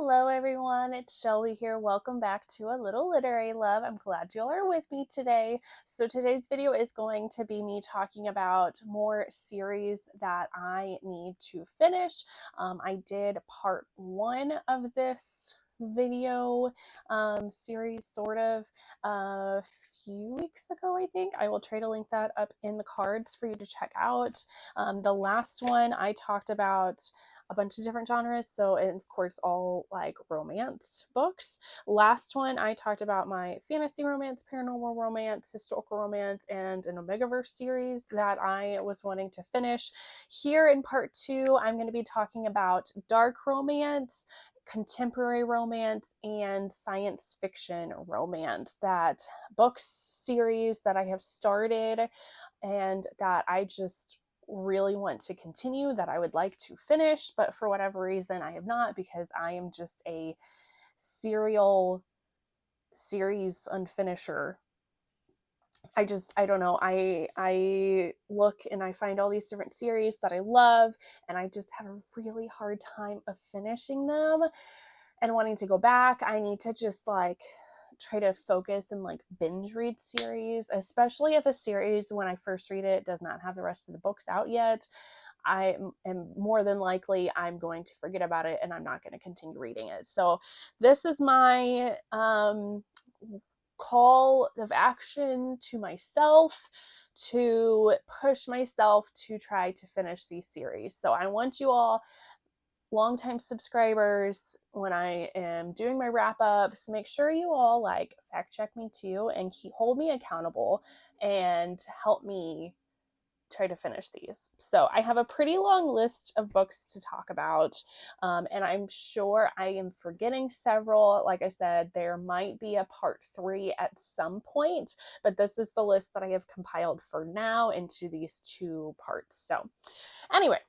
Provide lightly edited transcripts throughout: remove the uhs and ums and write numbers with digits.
Hello everyone, it's Shelby here. Welcome back to A Little Literary Love. I'm glad you all are with me today. So today's video is going to be me talking about more series that I need to finish. I did part 1 of this video series sort of a few weeks ago, I think. I will try to link that up in the cards for you to check out. The last one I talked about a bunch of different genres, so and of course all like romance books. Last one I talked about my fantasy romance, paranormal romance, historical romance, and an Omegaverse series that I was wanting to finish. Here in part 2 I'm going to be talking about dark romance, contemporary romance, and science fiction romance. That books series that I have started and that I just really want to continue, that I would like to finish, but for whatever reason I have not, because I am just a serial series unfinisher. I don't know. I look and I find all these different series that I love, and I just have a really hard time of finishing them and wanting to go back. I need to just like try to focus and like binge read series, especially if a series when I first read it does not have the rest of the books out yet. I am more than likely I'm going to forget about it and I'm not going to continue reading it. So this is my call of action to myself to push myself to try to finish these series. So I want you all, longtime subscribers, when I am doing my wrap-ups, make sure you all like fact check me too and hold me accountable and help me try to finish these. So I have a pretty long list of books to talk about, and I'm sure I am forgetting several. Like I said, there might be a part 3 at some point, but this is the list that I have compiled for now into these 2 parts. So anyway,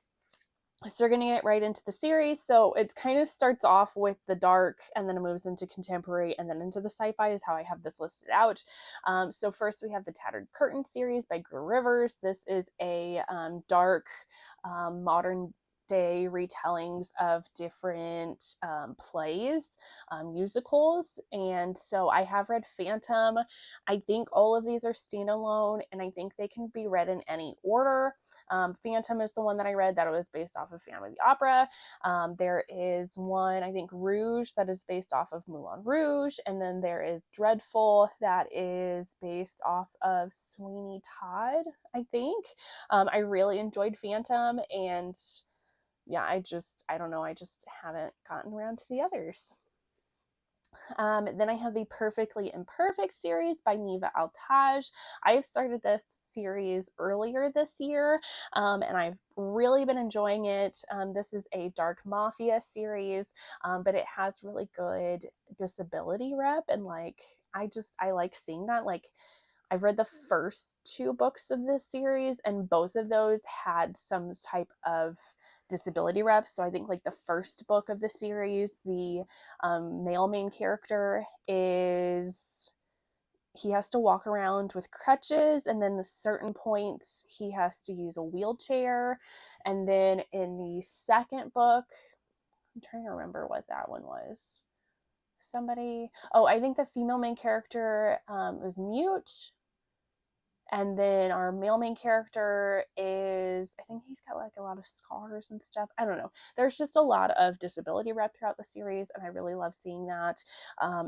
so we're going to get right into the series. So it kind of starts off with the dark, and then it moves into contemporary, and then into the sci-fi is how I have this listed out. So first we have the Tattered Curtain series by Greer. This is a dark modern day retellings of different plays, musicals. And so I have read Phantom. I think all of these are standalone, and I think they can be read in any order. Phantom is the one that I read that was based off of Phantom of the Opera. There is one, I think, Rouge, that is based off of Moulin Rouge. And then there is Dreadful that is based off of Sweeney Todd, I think. I really enjoyed Phantom, and yeah, I don't know, I just haven't gotten around to the others. Then I have the Perfectly Imperfect series by Neva Altaj. I have started this series earlier this year, and I've really been enjoying it. This is a dark mafia series, but it has really good disability rep, and like I like seeing that. Like, I've read the first 2 books of this series, and both of those had some type of disability reps. So I think like the first book of the series, the male main character he has to walk around with crutches, and then at certain points he has to use a wheelchair. And then in the second book, I'm trying to remember what that one was. I think the female main character was mute. And then our male main character I think he's got like a lot of scars and stuff. I don't know. There's just a lot of disability rep throughout the series, and I really love seeing that.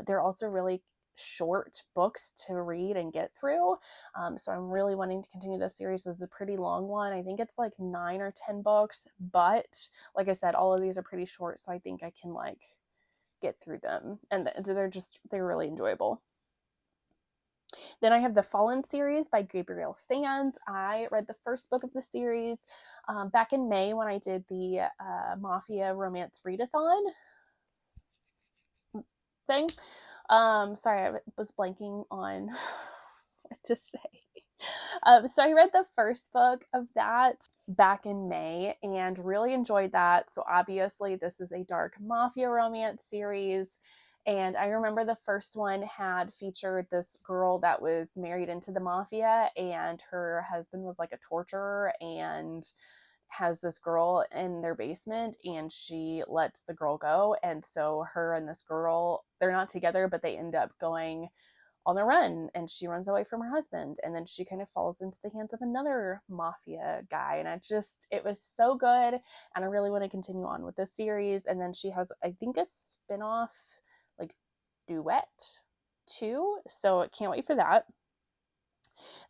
They're also really short books to read and get through. So I'm really wanting to continue this series. This is a pretty long one. I think it's like 9 or 10 books, but like I said, all of these are pretty short, so I think I can like get through them. And they're really enjoyable. Then I have the Fallen series by Gabrielle. I read the first book of the series back in May when I did the Mafia Romance Readathon thing. Sorry, I was blanking on what to say. So I read the first book of that back in May and really enjoyed that. So obviously this is a dark mafia romance series. And I remember the first one had featured this girl that was married into the mafia, and her husband was like a torturer and has this girl in their basement, and she lets the girl go. And so her and this girl, they're not together, but they end up going on the run, and she runs away from her husband, and then she kind of falls into the hands of another mafia guy. And it was so good, and I really want to continue on with this series. And then she has, I think, a spin-off like duet too, so can't wait for that.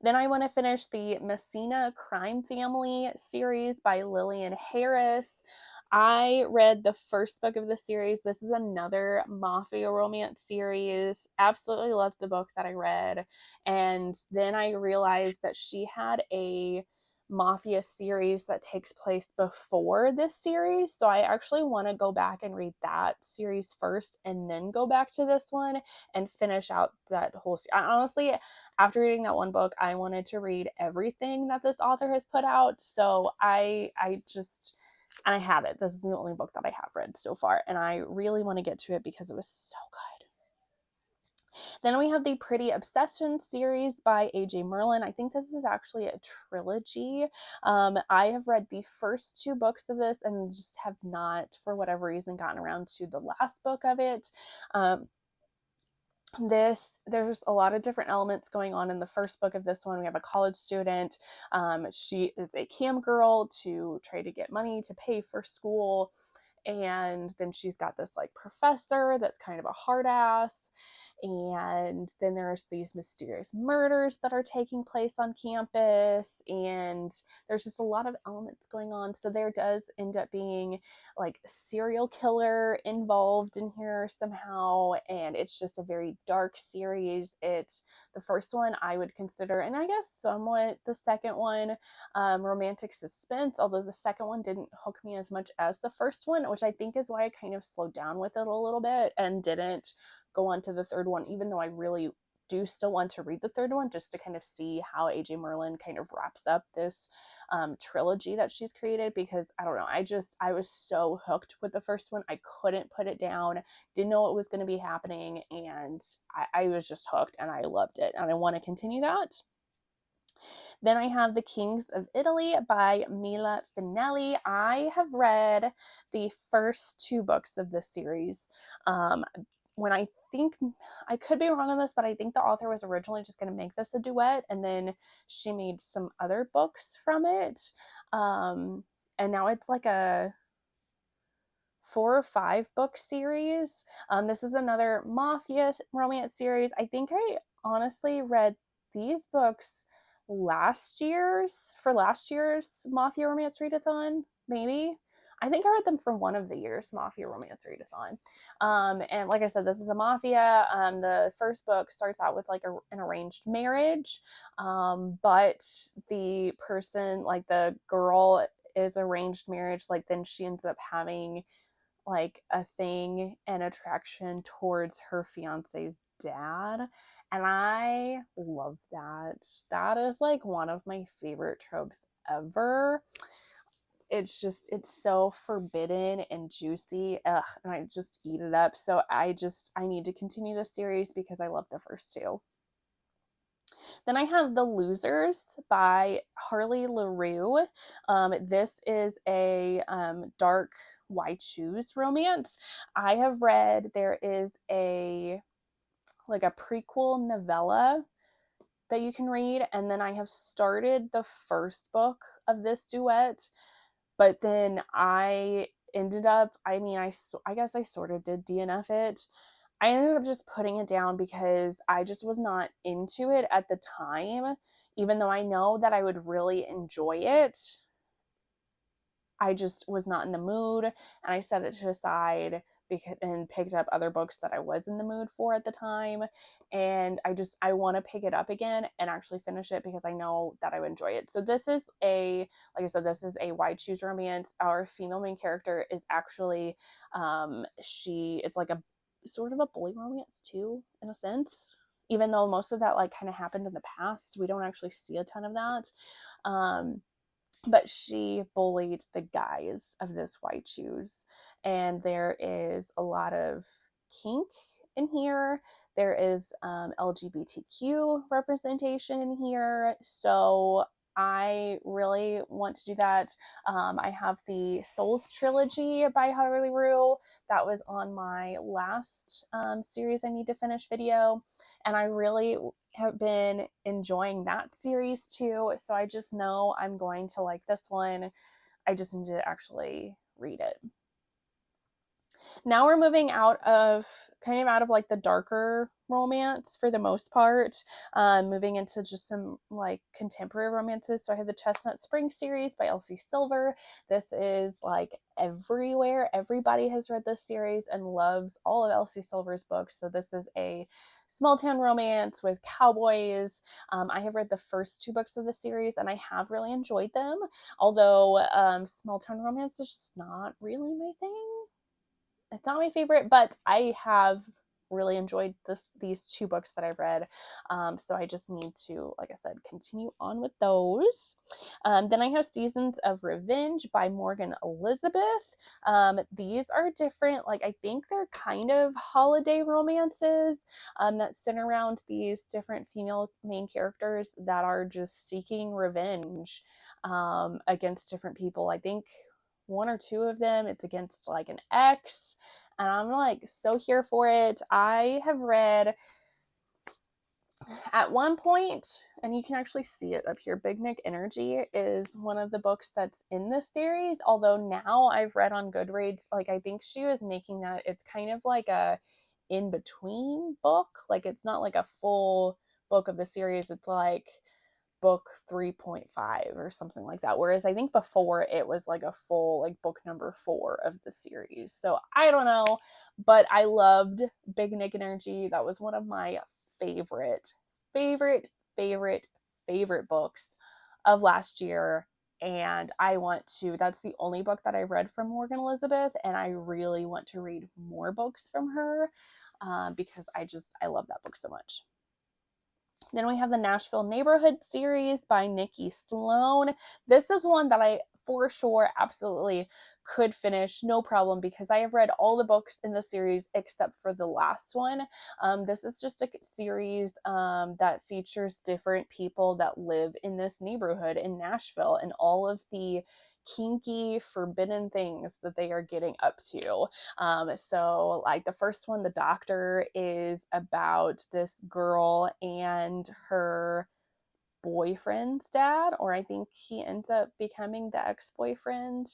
Then I want to finish the Messina Crime Family series by Lillian Harris. I read the first book of the series. This is another mafia romance series. Absolutely loved the book that I read. And then I realized that she had a mafia series that takes place before this series. So I actually want to go back and read that series first and then go back to this one and finish out that whole series. Honestly, after reading that one book, I wanted to read everything that this author has put out. So I have it. This is the only book that I have read so far, and I really want to get to it because it was so good. Then we have the Pretty Obsession series by A.J. Merlin. I think this is actually a trilogy. I have read the first 2 books of this and just have not, for whatever reason, gotten around to the last book of it. There's a lot of different elements going on in the first book of this one. We have a college student. She is a cam girl to try to get money to pay for school. And then she's got this like professor that's kind of a hard ass. And then there's these mysterious murders that are taking place on campus, and there's just a lot of elements going on. So there does end up being like a serial killer involved in here somehow, and it's just a very dark series. The first one I would consider, and I guess somewhat the second one, romantic suspense, although the second one didn't hook me as much as the first one, which I think is why I kind of slowed down with it a little bit and didn't go on to the third one, even though I really do still want to read the third one just to kind of see how A.J. Merlin kind of wraps up this trilogy that she's created, because I don't know, I was so hooked with the first one. I couldn't put it down, didn't know what was going to be happening, and I was just hooked, and I loved it, and I want to continue that. Then I have The Kings of Italy by Mila Finelli. I have read the first 2 books of this series. When I think, I could be wrong on this, but I think the author was originally just going to make this a duet, and then she made some other books from it. And now it's like a 4 or 5 book series. This is another mafia romance series. I think I honestly read these books last year's mafia romance readathon, maybe. I think I read them from one of the year's mafia romance readathon. And like I said, this is a mafia. The first book starts out with like an arranged marriage, but the person, like the girl, is arranged marriage. Like then she ends up having like a thing and attraction towards her fiance's dad. And I love that. That is like one of my favorite tropes ever. It's so forbidden and juicy. Ugh, and I just eat it up. So I need to continue this series because I love the first 2. Then I have The Losers by Harley Laroux. This is a dark Why Choose romance. I have read, there is a prequel novella that you can read, and then I have started the first book of this duet, but then I ended up, I guess I sort of did DNF it. I ended up just putting it down because I just was not into it at the time. Even though I know that I would really enjoy it, I just was not in the mood, and I set it to the side and picked up other books that I was in the mood for at the time. And I want to pick it up again and actually finish it because I know that I would enjoy it. So this is like I said, this is a Why Choose romance. Our female main character is actually, she is like a sort of a bully romance too, in a sense. Even though most of that like kind of happened in the past, we don't actually see a ton of that. But she bullied the guys of this Why Choose, and there is a lot of kink in here. There is LGBTQ representation in here. So I really want to do that. I have the Souls trilogy by Laroux. That was on my last series I need to finish video, and I really have been enjoying that series too. So I just know I'm going to like this one. I just need to actually read it. Now we're moving out of like the darker romance for the most part, moving into just some like contemporary romances. So I have the Chestnut Spring series by Elsie Silver. This is like everywhere. Everybody has read this series and loves all of Elsie Silver's books. So this is a small town romance with cowboys. I have read the first 2 books of the series and I have really enjoyed them, although small town romance is just not really my thing. It's not my favorite, but I have really enjoyed these 2 books that I've read. So I just need to, like I said, continue on with those. Then I have Seasons of Revenge by Morgan Elizabeth. These are different. Like, I think they're kind of holiday romances that center around these different female main characters that are just seeking revenge against different people. I think 1 or 2 of them, it's against like an ex, and I'm like so here for it. I have read at one point, and you can actually see it up here, Big Nick Energy is one of the books that's in this series, although now I've read on Goodreads, like I think she was making that it's kind of like a in-between book, like it's not like a full book of the series, it's like book 3.5 or something like that, whereas I think before it was like a full like book number 4 of the series. So I don't know, but I loved Big Nick Energy. That was one of my favorite books of last year, and that's the only book that I've read from Morgan Elizabeth, and I really want to read more books from her because I love that book so much. Then we have the Nashville Neighborhood series by Nikki Sloane. This is one that I for sure absolutely could finish, no problem, because I have read all the books in the series except for the last one. This is just a series that features different people that live in this neighborhood in Nashville and all of the kinky, forbidden things that they are getting up to. So like the first one, The Doctor, is about this girl and her boyfriend's dad, or I think he ends up becoming the ex-boyfriend,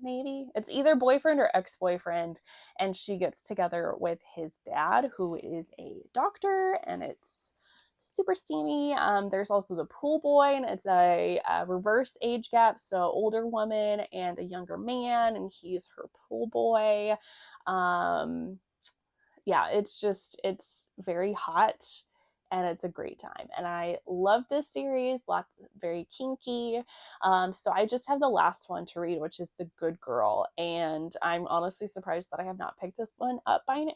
maybe. It's either boyfriend or ex-boyfriend, and she gets together with his dad, who is a doctor, and it's super steamy. There's also the pool boy, and it's a reverse age gap, so older woman and a younger man, and he's her pool boy. Yeah, it's very hot and it's a great time. And I love this series, very kinky. So I just have the last one to read, which is The Good Girl. And I'm honestly surprised that I have not picked this one up by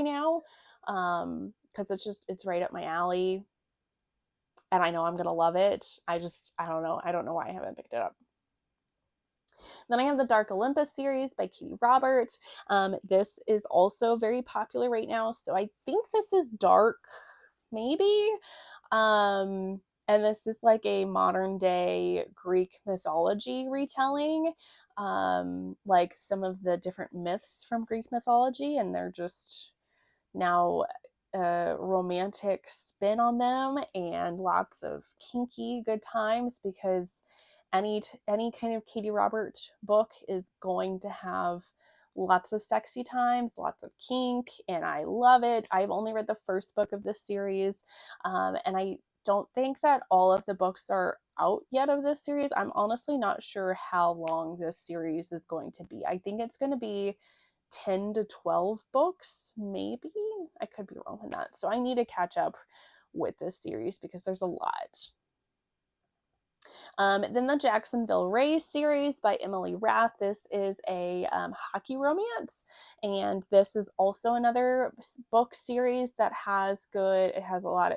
now. Because it's right up my alley. And I know I'm gonna love it. I don't know. I don't know why I haven't picked it up. Then I have the Dark Olympus series by Katee Robert. This is also very popular right now. So I think this is dark, maybe. And this is like a modern day Greek mythology retelling. Like some of the different myths from Greek mythology, and they're just now a romantic spin on them and lots of kinky good times, because any kind of Katee Robert book is going to have lots of sexy times, lots of kink, and I love it. I've only read the first book of this series, and I don't think that all of the books are out yet of this series. I'm honestly not sure how long this series is going to be. I think it's going to be 10 to 12 books, maybe. I could be wrong on that. So I need to catch up with this series because there's a lot. Then the Jacksonville Rays series by Emily Rath. This is a hockey romance, and this is also another book series that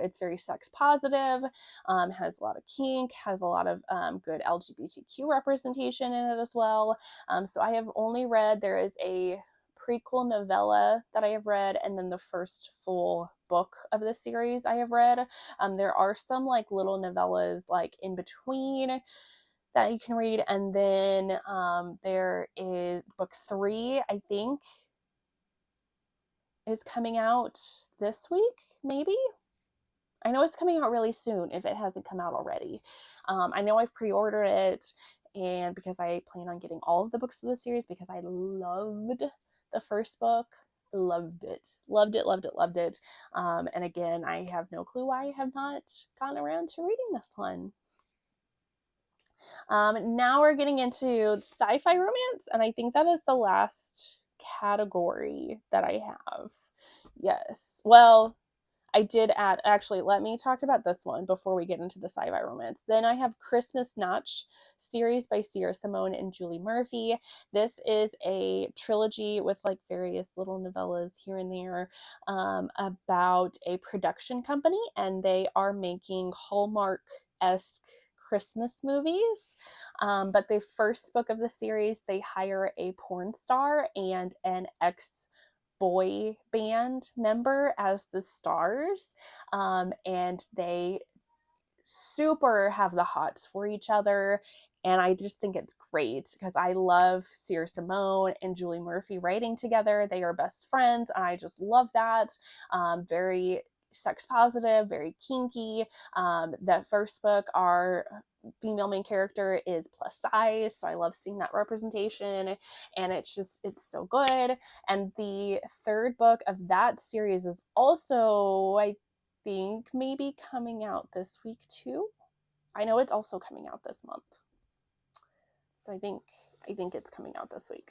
it's very sex positive, has a lot of kink, has a lot of good LGBTQ representation in it as well. So I have only read, there is a prequel novella that I have read, and then the first full book of the series I have read. There are some like little novellas like in between that you can read, and then there is book 3, I think, is coming out this week, maybe. I know it's coming out really soon if it hasn't come out already. I know I've pre-ordered it, and because I plan on getting all of the books of the series because I loved the first book. Loved it. Loved it, loved it, loved it. And again, I have no clue why I have not gotten around to reading this one. Now we're getting into sci-fi romance, and I think that is the last category that I have. Yes. Well, I did add, actually, let me talk about this one before we get into the sci-fi romance. Then I have Christmas Notch series by Sierra Simone and Julie Murphy. This is a trilogy with like various little novellas here and there about a production company, and they are making Hallmark-esque Christmas movies. But the first book of the series, they hire a porn star and an boy band member as the stars, and they super have the hots for each other, and I just think it's great because I love Sierra Simone and Julie Murphy writing together. They are best friends, and I just love that. Very sex positive, very kinky. That first book, our female main character is plus size, so I love seeing that representation, and it's so good. And the third book of that series is also, I think, maybe coming out this week too. I know it's also coming out this month, so I think it's coming out this week.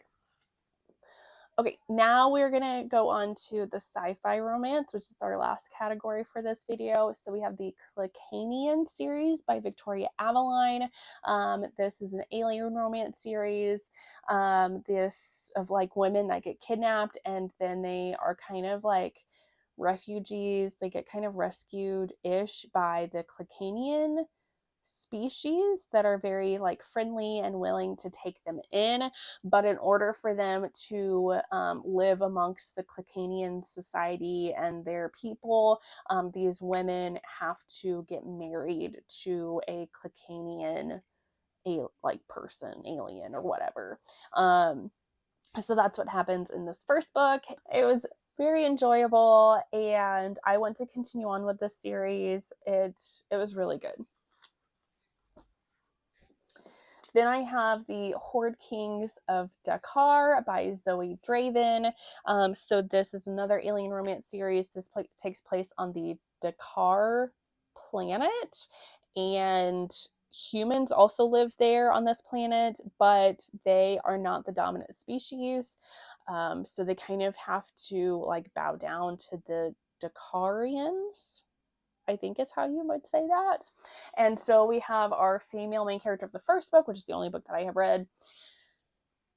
Okay, now we're gonna go on to the sci-fi romance, which is our last category for this video. So we have the Clecanian series by Victoria Aveline. This is an alien romance series. This of like women that get kidnapped, and then they are kind of like refugees. They get kind of rescued-ish by the Clecanian species that are very like friendly and willing to take them in, but in order for them to live amongst the Clecanian society and their people, these women have to get married to a Clecanian alien or whatever. So that's what happens in this first book. It was very enjoyable, and I want to continue on with this series. It was really good. Then I have the Horde Kings of Dakkar by Zoey Draven. So this is another alien romance series. This takes place on the Dakkar planet, and humans also live there on this planet, but they are not the dominant species. So they kind of have to like bow down to the Dakkarians, I think is how you would say that. And so we have our female main character of the first book, which is the only book that I have read.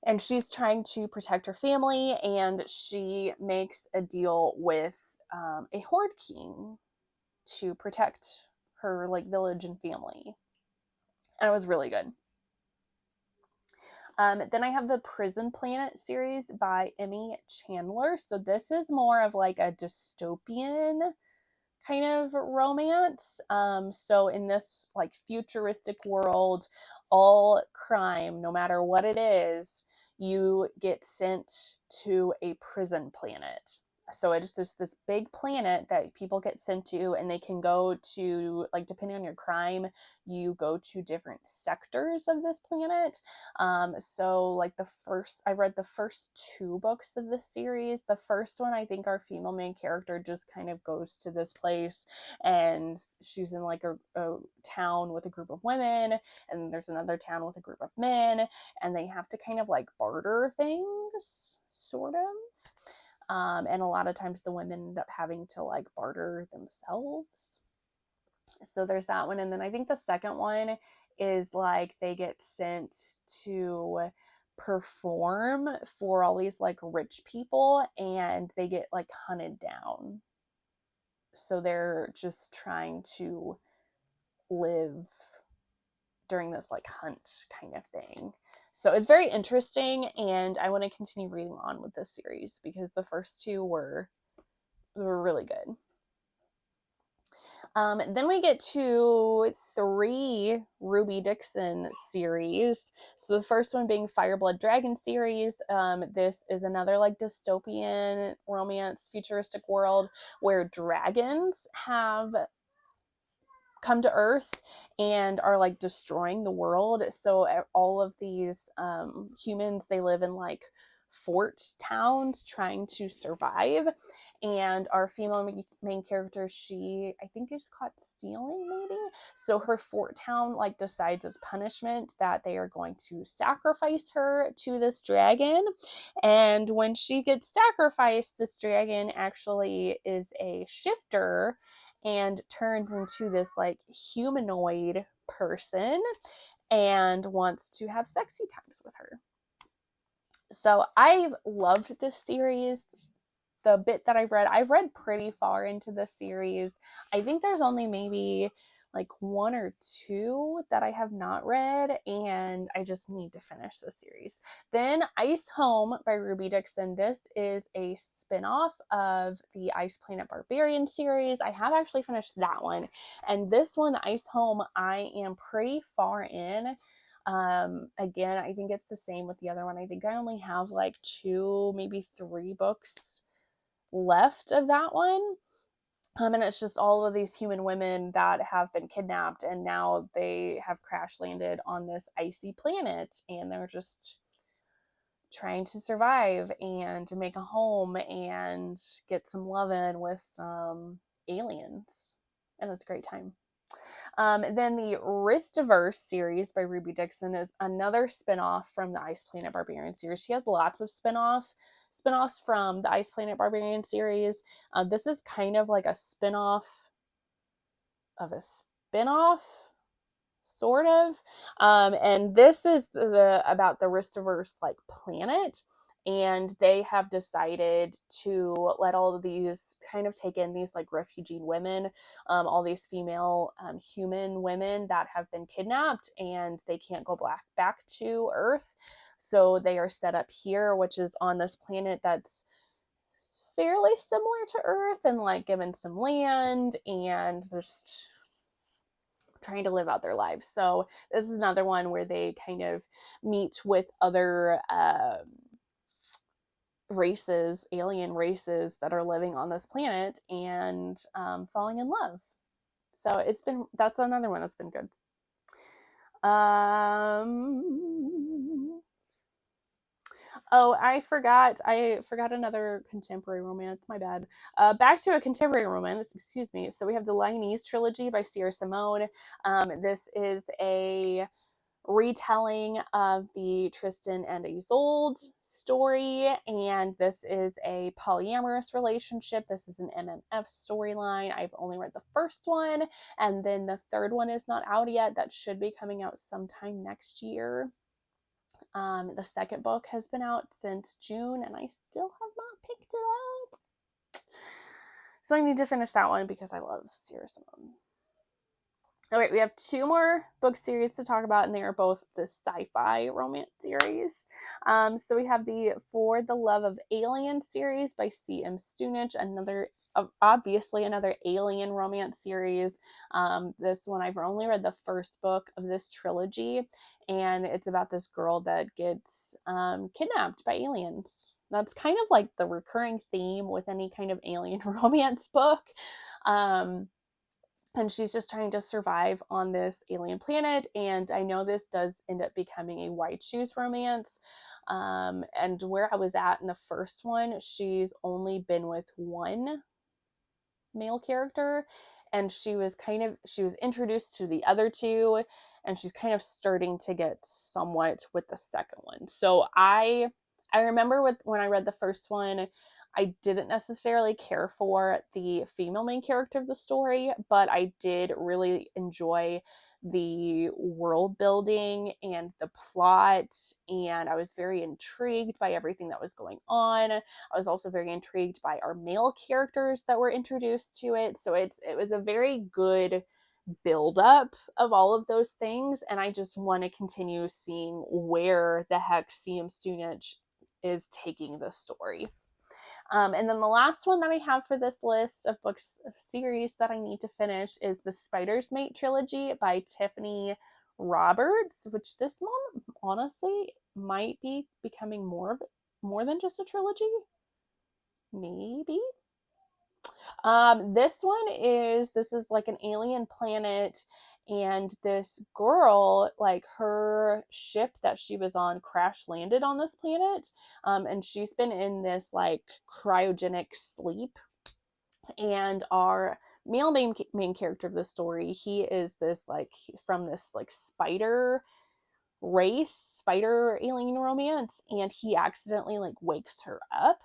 And she's trying to protect her family, and she makes a deal with a Horde King to protect her like village and family. And it was really good. Then I have the Prison Planet series by Emmy Chandler. So this is more of like a dystopian kind of romance. So in this like futuristic world, all crime, no matter what it is, you get sent to a prison planet. So it's just this big planet that people get sent to, and they can go to, like, depending on your crime, you go to different sectors of this planet. So like I've read the first 2 books of this series. The first one, I think our female main character just kind of goes to this place, and she's in like a town with a group of women, and there's another town with a group of men, and they have to kind of like barter things, sort of. And a lot of times the women end up having to like barter themselves. So there's that one. And then I think the second one is like they get sent to perform for all these like rich people, and they get like hunted down. So they're just trying to live during this like hunt kind of thing. So it's very interesting, and I want to continue reading on with this series because the first 2 were really good. Then we get to 3 Ruby Dixon series. So the first one being Fireblood Dragon series. This is another like dystopian romance futuristic world where dragons have come to Earth and are like destroying the world. So all of these humans, they live in like fort towns trying to survive. And our female main character, she I think is caught stealing, maybe. So her fort town like decides as punishment that they are going to sacrifice her to this dragon. And when she gets sacrificed, this dragon actually is a shifter and turns into this like humanoid person and wants to have sexy times with her. So I've loved this series. The bit that I've read pretty far into the series. I think there's only maybe like 1 or 2 that I have not read, and I just need to finish the series. Then Ice Home by Ruby Dixon. This is a spin-off of the Ice Planet Barbarian series. I have actually finished that one. And this one, Ice Home, I am pretty far in. Again, I think it's the same with the other one. I think I only have like 2, maybe 3 books left of that one. And it's just all of these human women that have been kidnapped, and now they have crash landed on this icy planet, and they're just trying to survive and to make a home and get some lovin' with some aliens. And it's a great time. Then the Ristiverse series by Ruby Dixon is another spinoff from the Ice Planet Barbarian series. She has lots of spinoffs from the Ice Planet Barbarian series. This is kind of like a spinoff of a spinoff, sort of. And this is about the Ristiverse like planet. And they have decided to let all of these kind of take in these like refugee women, all these female human women that have been kidnapped, and they can't go back to Earth. So they are set up here, which is on this planet that's fairly similar to Earth, and like given some land, and just trying to live out their lives. So this is another one where they kind of meet with other races, alien races that are living on this planet, and falling in love. So that's another one that's been good. Oh, I forgot another contemporary romance. My bad. Back to a contemporary romance. Excuse me. So we have the Lyonese trilogy by Sierra Simone. This is a retelling of the Tristan and Isolde story, and this is a polyamorous relationship. This is an MMF storyline. I've only read the first one, and then the third one is not out yet. That should be coming out sometime next year. The second book has been out since June, and I still have not picked it up. So I need to finish that one because I love Sierra Simone. All right, we have 2 more book series to talk about, and they are both the sci-fi romance series. So we have the For the Love of Alien series by C.M. Stunich, obviously another alien romance series. This one, I've only read the first book of this trilogy, and it's about this girl that gets kidnapped by aliens. That's kind of like the recurring theme with any kind of alien romance book. And she's just trying to survive on this alien planet. And I know this does end up becoming a white shoes romance. And where I was at in the first one, she's only been with one male character, and she was introduced to the other 2, and she's kind of starting to get somewhat with the second one. So I remember when I read the first one, I didn't necessarily care for the female main character of the story, but I did really enjoy the world building and the plot, and I was very intrigued by everything that was going on. I was also very intrigued by our male characters that were introduced to it. So it was a very good buildup of all of those things, and I just want to continue seeing where the heck C.M. Stunich is taking the story. And then the last one that I have for this list of books of series that I need to finish is the Spider's Mate trilogy by Tiffany Roberts, which this one honestly might be becoming more than just a trilogy. Maybe. This is like an alien planet, and this girl, like her ship that she was on crash landed on this planet, and she's been in this like cryogenic sleep. And our main character of the story, he is this like from this like spider alien romance, and he accidentally like wakes her up,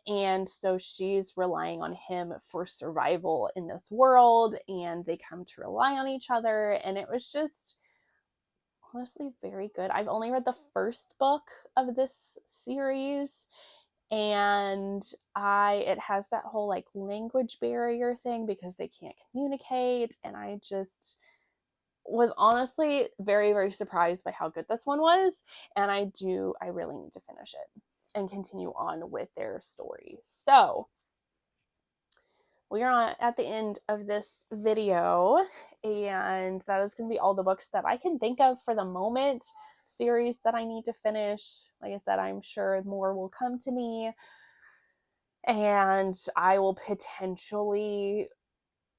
and so she's relying on him for survival in this world, and they come to rely on each other, and it was just honestly very good. I've only read the first book of this series, and it has that whole like language barrier thing because they can't communicate, and I just was honestly very, very surprised by how good this one was, and I really need to finish it and continue on with their story. So we are at the end of this video, and that is going to be all the books that I can think of for the moment, series that I need to finish. Like I said, I'm sure more will come to me, and I will potentially,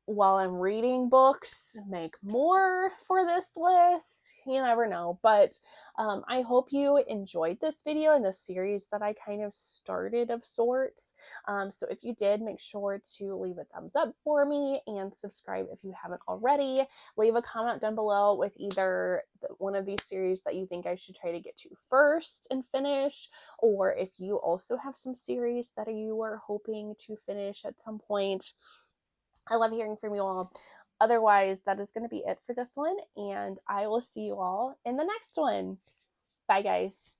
while I'm reading books, make more for this list. You never know. But I hope you enjoyed this video and this series that I kind of started of sorts. So if you did, make sure to leave a thumbs up for me and subscribe if you haven't already. Leave a comment down below with either one of these series that you think I should try to get to first and finish, or if you also have some series that you are hoping to finish at some point. I love hearing from you all. Otherwise, that is going to be it for this one, and I will see you all in the next one. Bye, guys.